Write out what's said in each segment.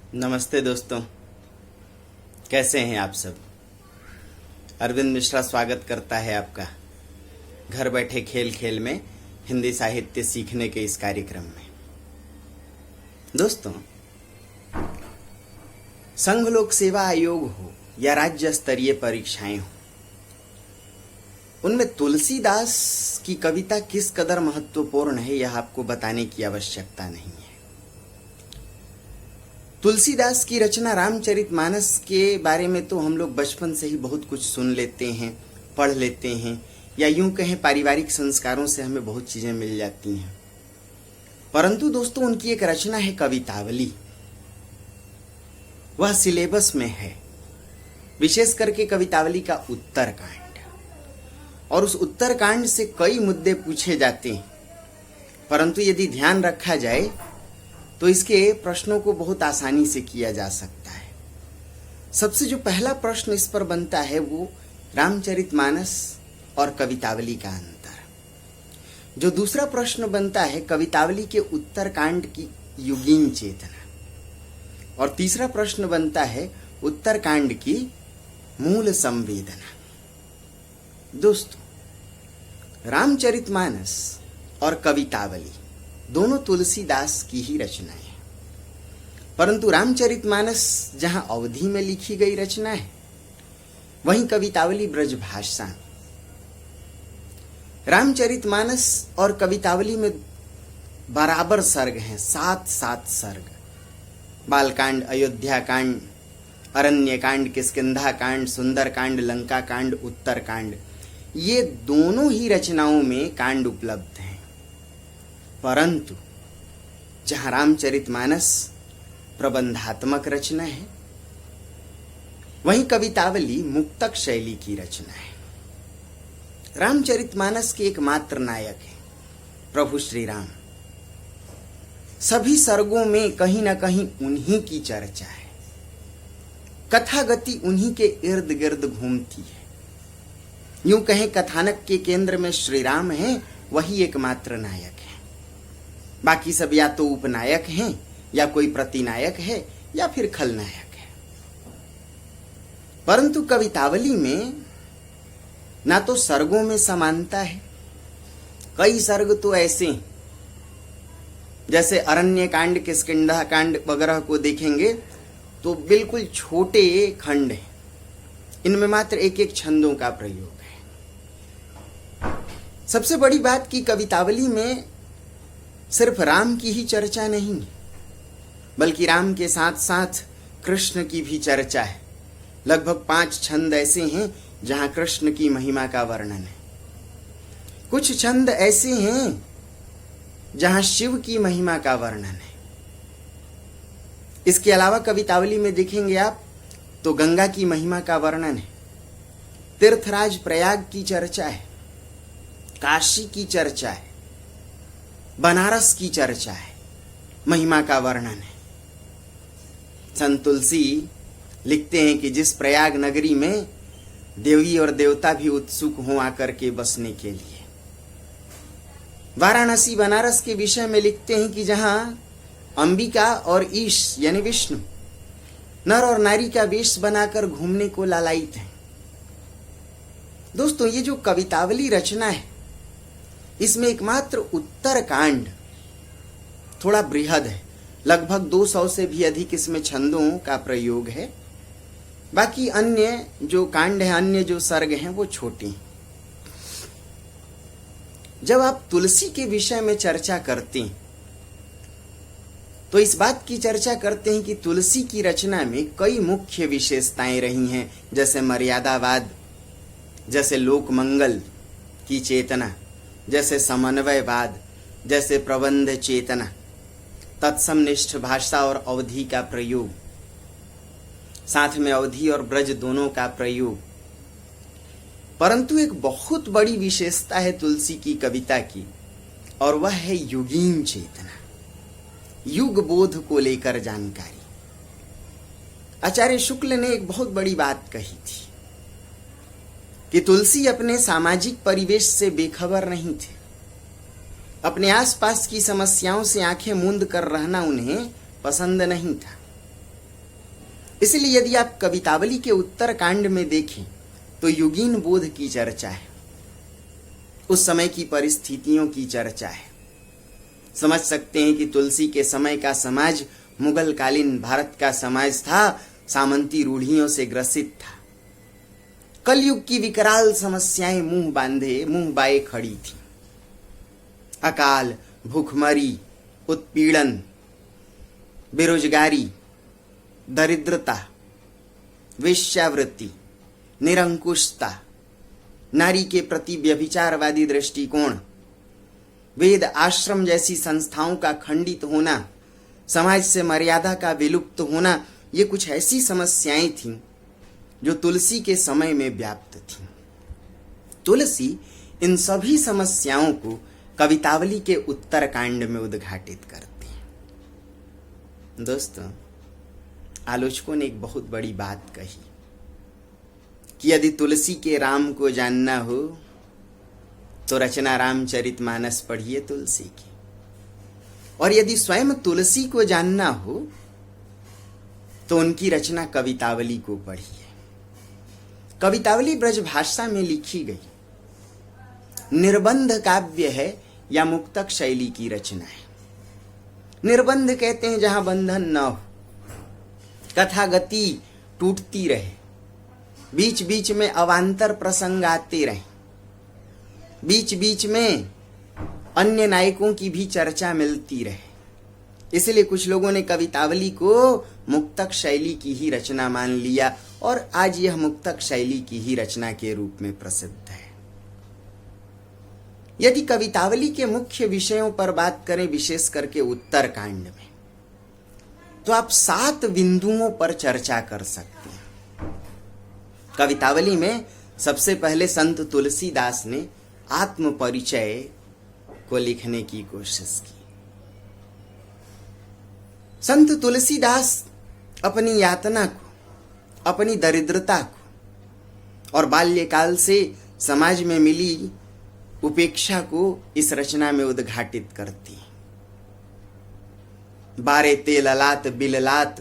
नमस्ते दोस्तों, कैसे हैं आप सब। अरविंद मिश्रा स्वागत करता है आपका घर बैठे खेल खेल में हिंदी साहित्य सीखने के इस कार्यक्रम में। दोस्तों, संघ लोक सेवा आयोग हो या राज्य स्तरीय परीक्षाएं हो, उनमें तुलसीदास की कविता किस कदर महत्वपूर्ण है यह आपको बताने की आवश्यकता नहीं है। तुलसीदास की रचना रामचरितमानस के बारे में तो हम लोग बचपन से ही बहुत कुछ सुन लेते हैं, पढ़ लेते हैं, या यूं कहें पारिवारिक संस्कारों से हमें बहुत चीजें मिल जाती हैं। परंतु दोस्तों, उनकी एक रचना है कवितावली, वह सिलेबस में है, विशेष करके कवितावली का उत्तरकांड। और उस उत्तरकांड से कई मुद्दे पूछे जाते हैं, परंतु यदि ध्यान रखा जाए तो इसके प्रश्नों को बहुत आसानी से किया जा सकता है। सबसे जो पहला प्रश्न इस पर बनता है वो रामचरितमानस और कवितावली का अंतर। जो दूसरा प्रश्न बनता है कवितावली के उत्तरकांड की युगीन चेतना। और तीसरा प्रश्न बनता है उत्तरकांड की मूल संवेदना। दोस्तों, रामचरितमानस और कवितावली दोनों तुलसीदास की ही रचनाएं हैं, परंतु रामचरितमानस जहां अवधि में लिखी गई रचना है, वहीं कवितावली ब्रजभाषा में। रामचरितमानस और कवितावली में बराबर सर्ग हैं, 7-7 सर्ग। बालकांड, अयोध्याकांड, अरण्यकांड, किष्किंधाकांड, सुंदरकांड, लंकाकांड, उत्तरकांड, ये दोनों ही रचनाओं में कांड उपलब्ध हैं। परंतु जहां रामचरितमानस प्रबंधात्मक रचना है, वहीं कवितावली मुक्तक शैली की रचना है। रामचरितमानस के एकमात्र नायक हैं प्रभु श्री राम। सभी सर्गों में कहीं ना कहीं उन्हीं की चर्चा है, कथा गति उन्हीं के इर्द गिर्द घूमती है। यूं कहें कथानक के केंद्र में श्री राम हैं, वही एकमात्र नायक है। बाकी सब या तो उपनायक हैं, या कोई प्रतिनायक है, या फिर खलनायक है। परंतु कवितावली में ना तो सर्गों में समानता है, कई सर्ग तो ऐसे हैं, जैसे अरण्यकांड, किष्किंधाकांड वगैरह को देखेंगे तो बिल्कुल छोटे खंड हैं, इनमें मात्र एक एक छंदों का प्रयोग है। सबसे बड़ी बात कि कवितावली में सिर्फ राम की ही चर्चा नहीं, बल्कि राम के साथ साथ कृष्ण की भी चर्चा है। लगभग 5 छंद ऐसे हैं जहां कृष्ण की महिमा का वर्णन है। कुछ छंद ऐसे हैं जहां शिव की महिमा का वर्णन है। इसके अलावा कवितावली में देखेंगे आप तो गंगा की महिमा का वर्णन है, तीर्थराज प्रयाग की चर्चा है, काशी की चर्चा है, बनारस की चर्चा है, महिमा का वर्णन है। संत तुलसी लिखते हैं कि जिस प्रयाग नगरी में देवी और देवता भी उत्सुक हों आकर के बसने के लिए। वाराणसी बनारस के विषय में लिखते हैं कि जहां अंबिका और ईश यानी विष्णु नर और नारी का वेश बनाकर घूमने को लालायित हैं। दोस्तों, ये जो कवितावली रचना है, इसमें एकमात्र उत्तरकांड थोड़ा बृहद है, लगभग 200 से भी अधिक इसमें छंदों का प्रयोग है। बाकी अन्य जो कांड है, अन्य जो सर्ग हैं, वो छोटी हैं। जब आप तुलसी के विषय में चर्चा करते हैं तो इस बात की चर्चा करते हैं कि तुलसी की रचना में कई मुख्य विशेषताएं रही हैं, जैसे मर्यादावाद, जैसे लोकमंगल की चेतना, जैसे समन्वयवाद, जैसे प्रबंध चेतना, तत्समनिष्ठ भाषा और अवधि का प्रयोग, साथ में अवधि और ब्रज दोनों का प्रयोग। परंतु एक बहुत बड़ी विशेषता है तुलसी की कविता की, और वह है युगीन चेतना, युग बोध को लेकर जानकारी। आचार्य शुक्ल ने एक बहुत बड़ी बात कही थी कि तुलसी अपने सामाजिक परिवेश से बेखबर नहीं थे। अपने आसपास की समस्याओं से आंखें मूंद कर रहना उन्हें पसंद नहीं था। इसलिए यदि आप कवितावली के उत्तर कांड में देखें तो युगीन बोध की चर्चा है, उस समय की परिस्थितियों की चर्चा है। समझ सकते हैं कि तुलसी के समय का समाज मुगल कालीन भारत का समाज था, सामंती रूढ़ियों से ग्रसित था। कलयुग की विकराल समस्याएं मुंह बाए खड़ी थी। अकाल, भूखमरी, उत्पीड़न, बेरोजगारी, दरिद्रता, वेश्यावृत्ति, निरंकुशता, नारी के प्रति व्यभिचारवादी दृष्टिकोण, वेद आश्रम जैसी संस्थाओं का खंडित होना, समाज से मर्यादा का विलुप्त होना, ये कुछ ऐसी समस्याएं थीं जो तुलसी के समय में व्याप्त थीं। तुलसी इन सभी समस्याओं को कवितावली के उत्तर कांड में उद्घाटित करती हैं। दोस्तों, आलोचकों ने एक बहुत बड़ी बात कही कि यदि तुलसी के राम को जानना हो तो रचना रामचरितमानस पढ़िए तुलसी की, और यदि स्वयं तुलसी को जानना हो तो उनकी रचना कवितावली को पढ़िए। कवितावली ब्रजभाषा में लिखी गई निर्बंध काव्य है या मुक्तक शैली की रचना है। निर्बंध कहते हैं जहां बंधन न हो, कथा गति टूटती रहे, बीच बीच में अवान्तर प्रसंग आते रहे, बीच बीच में अन्य नायकों की भी चर्चा मिलती रहे। इसलिए कुछ लोगों ने कवितावली को मुक्तक शैली की ही रचना मान लिया और आज यह मुक्तक शैली की ही रचना के रूप में प्रसिद्ध है। यदि कवितावली के मुख्य विषयों पर बात करें, विशेष करके उत्तर कांड में, तो आप 7 बिंदुओं पर चर्चा कर सकते हैं। कवितावली में सबसे पहले संत तुलसीदास ने आत्म परिचय को लिखने की कोशिश की। संत तुलसीदास अपनी यातना को, अपनी दरिद्रता को और बाल्यकाल से समाज में मिली उपेक्षा को इस रचना में उद्घाटित करती हैं। बारे ते ललात बिललात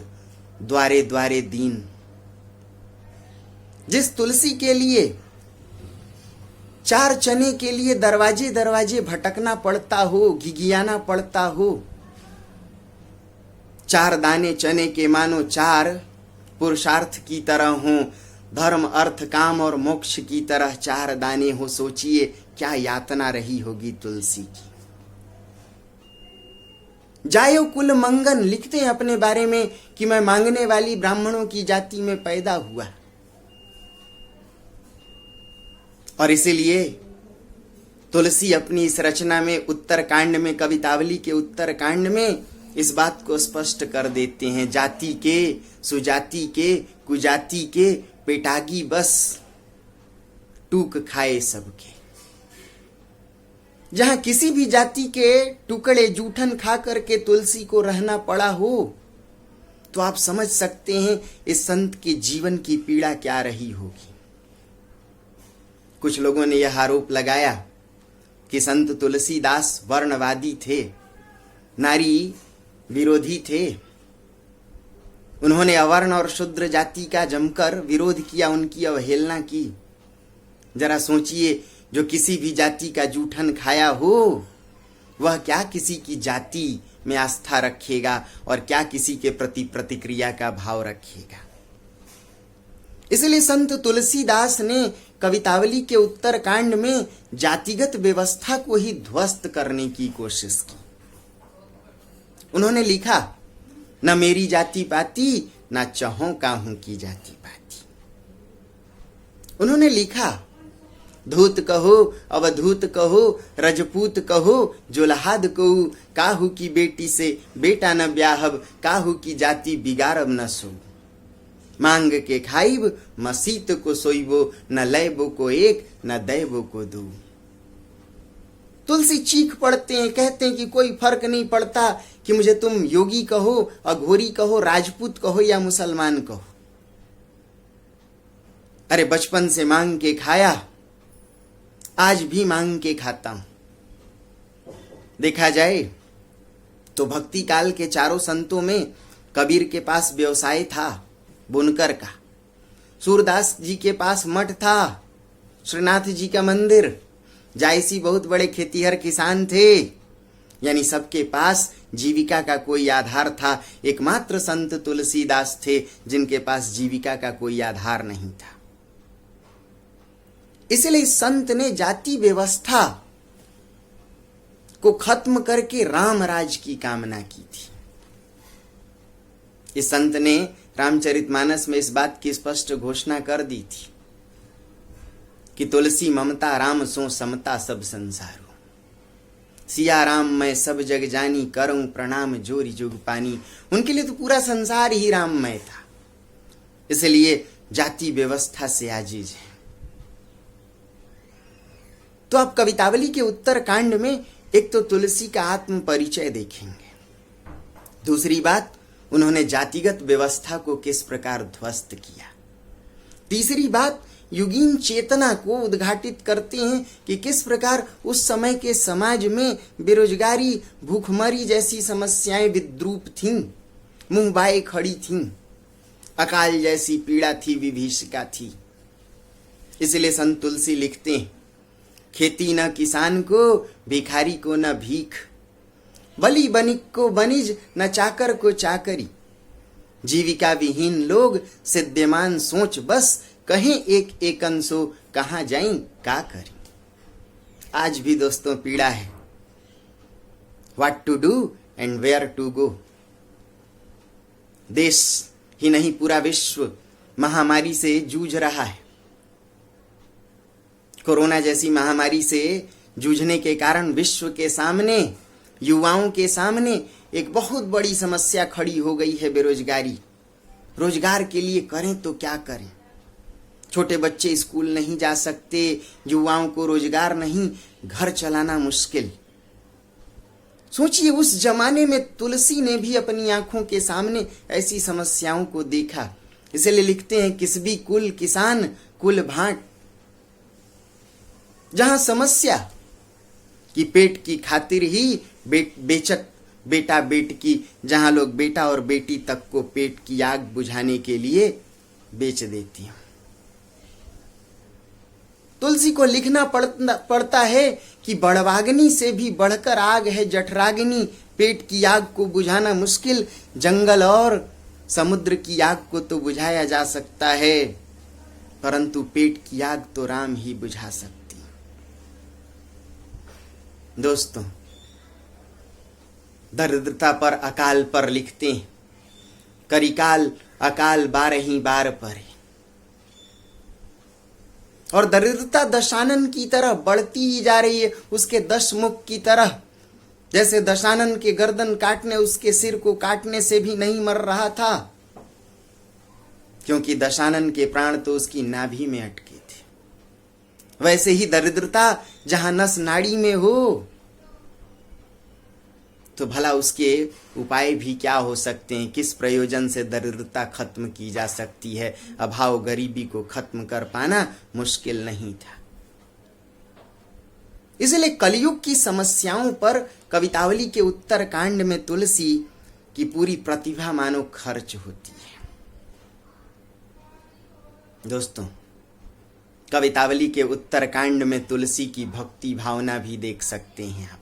द्वारे द्वारे दीन। जिस तुलसी के लिए 4 चने के लिए दरवाजे दरवाजे भटकना पड़ता हो, घिघियाना पड़ता हो, 4 दाने चने के मानो 4 पुरुषार्थ की तरह हो, धर्म अर्थ काम और मोक्ष की तरह 4 दाने हो। सोचिए क्या यातना रही होगी तुलसी की। जायो कुल मंगन लिखते हैं अपने बारे में कि मैं मांगने वाली ब्राह्मणों की जाति में पैदा हुआ, और इसीलिए तुलसी अपनी इस रचना में उत्तर कांड में, कवितावली के उत्तर कांड में इस बात को स्पष्ट कर देते हैं, जाति के, सुजाति के, कुजाति के, पेटागी बस टूक खाए सबके। जहां किसी भी जाति के टुकड़े जूठन खा करके तुलसी को रहना पड़ा हो, तो आप समझ सकते हैं इस संत के जीवन की पीड़ा क्या रही होगी। कुछ लोगों ने यह आरोप लगाया कि संत तुलसीदास वर्णवादी थे, नारी विरोधी थे। उन्होंने अवर्ण और शूद्र जाति का जमकर विरोध किया, उनकी अवहेलना की। जरा सोचिए, जो किसी भी जाति का जूठन खाया हो वह क्या किसी की जाति में आस्था रखेगा और क्या किसी के प्रति प्रतिक्रिया का भाव रखेगा। इसलिए संत तुलसीदास ने कवितावली के उत्तर कांड में जातिगत व्यवस्था को ही ध्वस्त करने की कोशिश की। उन्होंने लिखा, न मेरी जाति पाती, न चहों काहू की जाति पाती। उन्होंने लिखा, धूत कहो, अवधूत कहो, रजपूत कहो, जुल्हाद कहू, काहू की बेटी से बेटा न ब्याहब, काहू की जाति बिगाड़ब न सो। मांग के खाइब, मसीत को सोइबो, न लैबो को एक, न दैबो को दो। तुलसी चीख पड़ते हैं, कहते हैं कि कोई फर्क नहीं पड़ता कि मुझे तुम योगी कहो, अघोरी कहो, राजपूत कहो या मुसलमान कहो। अरे बचपन से मांग के खाया, आज भी मांग के खाता हूं। देखा जाए तो भक्ति काल के चारों संतों में कबीर के पास व्यवसाय था, बुनकर का। सूरदास जी के पास मठ था, श्रीनाथ जी का मंदिर, जायसी बहुत बड़े खेतीहर किसान थे, यानी सबके पास जीविका का कोई आधार था। एकमात्र संत तुलसीदास थे जिनके पास जीविका का कोई आधार नहीं था। इसलिए संत ने जाति व्यवस्था को खत्म करके राम राज की कामना की थी। इस संत ने रामचरितमानस में इस बात की स्पष्ट घोषणा कर दी थी कि तुलसी ममता राम सो समता सब संसारो, सिया राम मैं सब जग जानी, करूं प्रणाम जोरी जुग पानी। उनके लिए तो पूरा संसार ही राममय था, इसलिए जाति व्यवस्था से आजीज है। तो आप कवितावली के उत्तर कांड में एक तो तुलसी का आत्म परिचय देखेंगे, दूसरी बात उन्होंने जातिगत व्यवस्था को किस प्रकार ध्वस्त किया, तीसरी बात युगीन चेतना को उद्घाटित करते हैं कि किस प्रकार उस समय के समाज में बेरोजगारी, भूखमरी जैसी समस्याएं विद्रूप थीं, मुंह बाए खड़ी थीं, अकाल जैसी पीड़ा थी, विभीषिका थी। इसलिए संत तुलसी लिखते हैं, खेती न किसान को, भिखारी को न भीख, बली बनिक को बनिज, न चाकर को चाकरी, जीविका विहीन लोग सिद्ध्यमान सोच बस, कहीं एक एक अंशो कहां जाई का करी। आज भी दोस्तों पीड़ा है, what to do and where to go. देश ही नहीं पूरा विश्व महामारी से जूझ रहा है। कोरोना जैसी महामारी से जूझने के कारण विश्व के सामने, युवाओं के सामने एक बहुत बड़ी समस्या खड़ी हो गई है, बेरोजगारी। रोजगार के लिए करें तो क्या करें? छोटे बच्चे स्कूल नहीं जा सकते, युवाओं को रोजगार नहीं, घर चलाना मुश्किल। सोचिए उस जमाने में तुलसी ने भी अपनी आंखों के सामने ऐसी समस्याओं को देखा। इसलिए लिखते हैं, किस भी कुल किसान कुल भाट, जहां समस्या कि पेट की खातिर ही बेचत बेटा बेट की, जहां लोग बेटा और बेटी तक को पेट की आग बुझाने के लिए बेच देती हैं। तुलसी को लिखना पड़ता है कि बड़वाग्नि से भी बढ़कर आग है जठराग्नि। पेट की आग को बुझाना मुश्किल, जंगल और समुद्र की आग को तो बुझाया जा सकता है, परंतु पेट की आग तो राम ही बुझा सकती। दोस्तों, दरिद्रता पर अकाल पर लिखते हैं, करिकाल अकाल बारही बार पर। और दरिद्रता दशानन की तरह बढ़ती ही जा रही है, उसके 10 मुख की तरह। जैसे दशानन के गर्दन काटने, उसके सिर को काटने से भी नहीं मर रहा था, क्योंकि दशानन के प्राण तो उसकी नाभि में अटके थे। वैसे ही दरिद्रता जहां नस नाड़ी में हो, तो भला उसके उपाय भी क्या हो सकते हैं? किस प्रयोजन से दरिद्रता खत्म की जा सकती है? अभाव गरीबी को खत्म कर पाना मुश्किल नहीं था। इसलिए कलयुग की समस्याओं पर कवितावली के उत्तर कांड में तुलसी की पूरी प्रतिभा मानो खर्च होती है। दोस्तों, कवितावली के उत्तर कांड में तुलसी की भक्ति भावना भी देख सकते हैं आप।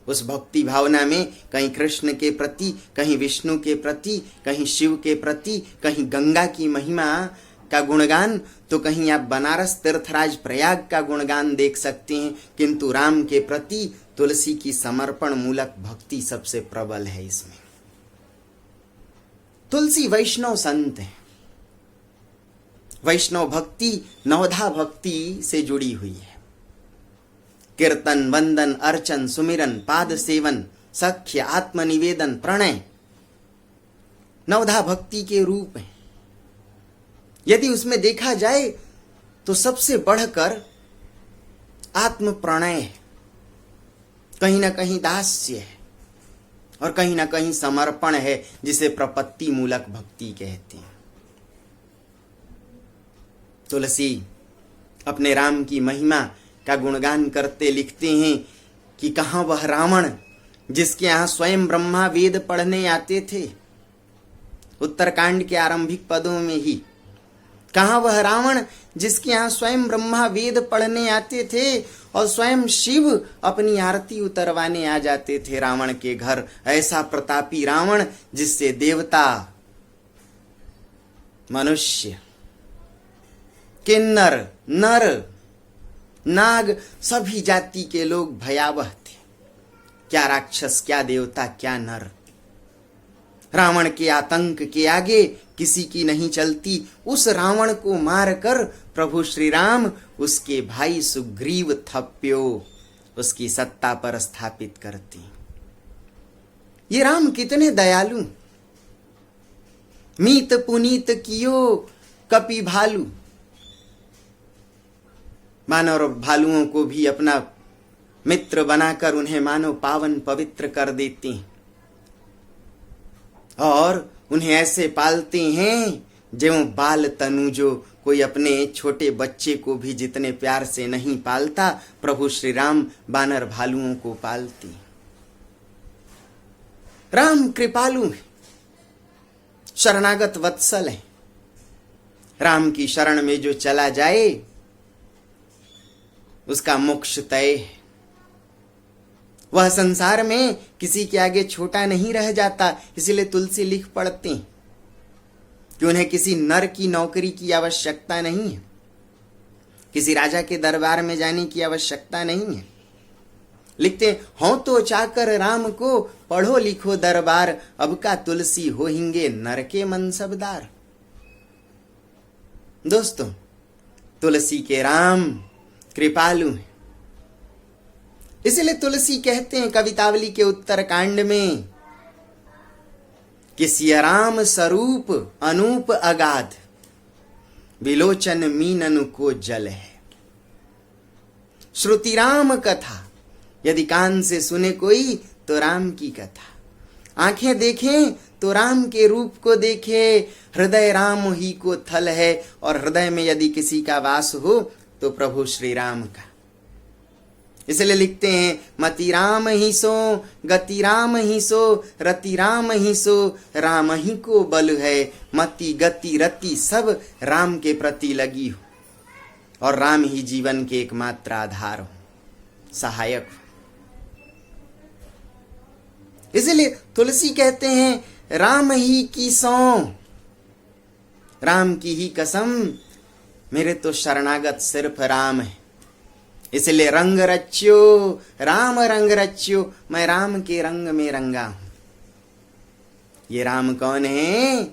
उस भक्ति भावना में कहीं कृष्ण के प्रति, कहीं विष्णु के प्रति, कहीं शिव के प्रति, कहीं गंगा की महिमा का गुणगान, तो कहीं आप बनारस तीर्थराज प्रयाग का गुणगान देख सकते हैं। किंतु राम के प्रति तुलसी की समर्पण मूलक भक्ति सबसे प्रबल है। इसमें तुलसी वैष्णव संत है। वैष्णव भक्ति नवधा भक्ति से जुड़ी हुई है। कीर्तन, वंदन, अर्चन, सुमिरन, पाद सेवन, सख्य, आत्मनिवेदन, प्रणय नवधा भक्ति के रूप हैं। यदि उसमें देखा जाए तो सबसे बढ़कर आत्म प्रणय है, कहीं ना कहीं दास्य है और कहीं ना कहीं समर्पण है, जिसे प्रपत्ति मूलक भक्ति कहते हैं। तुलसी अपने राम की महिमा का गुणगान करते लिखते हैं कि कहां वह रावण जिसके यहां स्वयं ब्रह्मा वेद पढ़ने आते थे, उत्तरकांड के आरंभिक पदों में ही। कहाँ वह रावण जिसके यहाँ स्वयं ब्रह्मा वेद पढ़ने आते थे और स्वयं शिव अपनी आरती उतरवाने आ जाते थे रावण के घर। ऐसा प्रतापी रावण जिससे देवता, मनुष्य, किन्नर, नर, नाग सभी जाति के लोग भयावह थे। क्या राक्षस, क्या देवता, क्या नर। रावण के आतंक के आगे किसी की नहीं चलती। उस रावण को मारकर प्रभु श्री राम उसके भाई सुग्रीव थप्यो उसकी सत्ता पर स्थापित करती। ये राम कितने दयालु। मीत पुनीत कियो कपि भालू। मानव और भालुओं को भी अपना मित्र बनाकर उन्हें मानो पावन पवित्र कर देते हैं और उन्हें ऐसे पालते हैं जो बाल तनुजो, कोई अपने छोटे बच्चे को भी जितने प्यार से नहीं पालता, प्रभु श्री राम बानर भालुओं को पालते। राम कृपालु है, शरणागत वत्सल है। राम की शरण में जो चला जाए उसका मोक्ष तय है। वह संसार में किसी के आगे छोटा नहीं रह जाता। इसीलिए तुलसी लिख पढ़ते हैं कि उन्हें किसी नर की नौकरी की आवश्यकता नहीं है, किसी राजा के दरबार में जाने की आवश्यकता नहीं है। लिखते हो तो चाकर राम को, पढ़ो लिखो दरबार, अब का तुलसी होहिंगे नर के मनसबदार। दोस्तों, तुलसी के राम कृपालु हैं। इसलिए तुलसी कहते हैं कवितावली के उत्तरकांड में कि सिया राम स्वरूप अनूप अगाध, विलोचन मीनन को जल है। श्रुति राम कथा, यदि कान से सुने कोई तो राम की कथा। आंखें देखें तो राम के रूप को देखे। हृदय राम ही को थल है, और हृदय में यदि किसी का वास हो तो प्रभु श्री राम का। इसलिए लिखते हैं मति राम ही सो, गति राम ही सो, रति राम ही सो, राम ही को बल है। मति गति रति सब राम के प्रति लगी हो, और राम ही जीवन के एकमात्र आधार हो, सहायक हो। इसलिए तुलसी कहते हैं राम ही की सौ, राम की ही कसम, मेरे तो शरणागत सिर्फ राम है। इसलिए रंग रच्यो, राम रंग रच्यो, मैं राम के रंग में रंगा हूं। ये राम कौन है?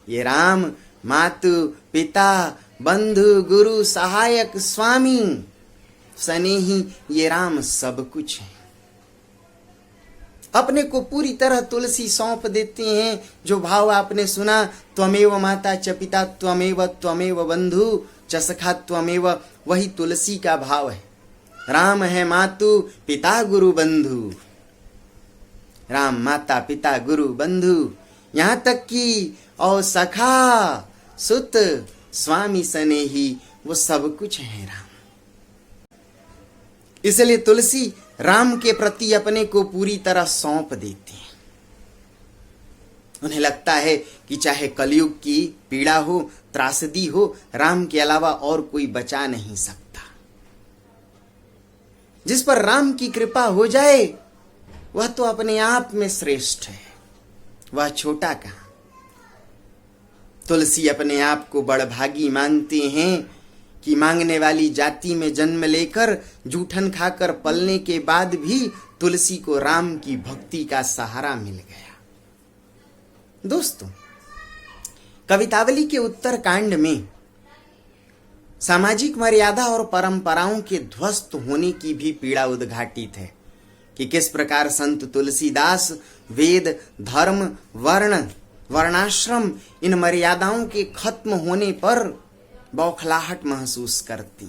ये राम मातु पिता बंधु गुरु सहायक स्वामी स्नेही, ये राम सब कुछ है। अपने को पूरी तरह तुलसी सौंप देते हैं। जो भाव आपने सुना, त्वमेव माता च पिता त्वमेव बंधु च सखा त्वमेव, वही तुलसी का भाव है। राम है मातु पिता गुरु बंधु, राम माता पिता गुरु बंधु, यहां तक कि और सखा सुत स्वामी स्नेही, वो सब कुछ है राम। इसलिए तुलसी राम के प्रति अपने को पूरी तरह सौंप देते हैं। उन्हें लगता है कि चाहे कलयुग की पीड़ा हो, त्रासदी हो, राम के अलावा और कोई बचा नहीं सकता। जिस पर राम की कृपा हो जाए वह तो अपने आप में श्रेष्ठ है, वह छोटा कहां। तुलसी अपने आप को बड़भागी मानते हैं कि मांगने वाली जाति में जन्म लेकर जूठन खाकर पलने के बाद भी तुलसी को राम की भक्ति का सहारा मिल गया। दोस्तों, कवितावली के उत्तरकांड में सामाजिक मर्यादा और परंपराओं के ध्वस्त होने की भी पीड़ा उद्घाटित है कि किस प्रकार संत तुलसीदास वेद, धर्म, वर्ण, वर्णाश्रम, इन मर्यादाओं के खत्म होने पर बौखलाहट महसूस करती।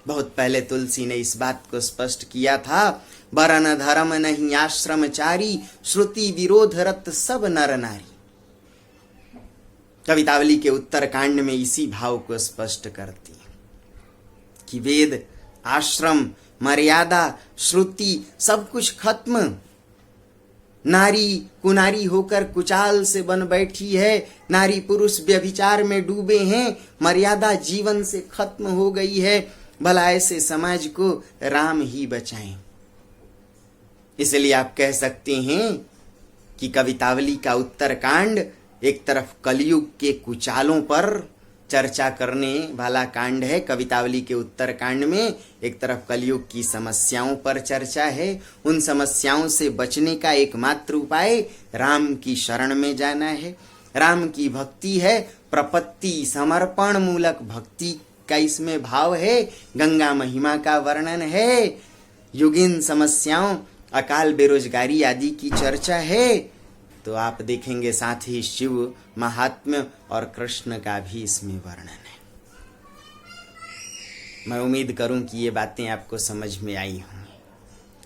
बहुत पहले तुलसी ने इस बात को स्पष्ट किया था, वर्ण धर्म नहीं आश्रमचारी, श्रुति विरोध रत सब नर नारी। कवितावली के उत्तरकांड में इसी भाव को स्पष्ट करती है कि वेद, आश्रम, मर्यादा, श्रुति सब कुछ खत्म, नारी कुनारी होकर कुचाल से बन बैठी है, नारी पुरुष व्यभिचार में डूबे हैं, मर्यादा जीवन से खत्म हो गई है। भला ऐसे समाज को राम ही बचाएं। इसलिए आप कह सकते हैं कि कवितावली का उत्तरकांड एक तरफ कलयुग के कुचालों पर चर्चा करने वाला कांड है, कवितावली के उत्तरकांड में एक तरफ कलयुग की समस्याओं पर चर्चा है। उन समस्याओं से बचने का एकमात्र उपाय राम की शरण में जाना है। राम की भक्ति है, प्रपत्ति समर्पण मूलक भक्ति का इसमें भाव है। गंगा महिमा का वर्णन है, युगीन समस्याओं, अकाल बेरोजगारी आदि की चर्चा है। तो आप देखेंगे साथ ही शिव महात्म्य और कृष्ण का भी इसमें वर्णन है। मैं उम्मीद करूं कि ये बातें आपको समझ में आई होंगी।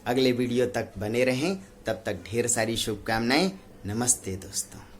अगले वीडियो तक बने रहें, तब तक ढेर सारी शुभकामनाएं। नमस्ते दोस्तों।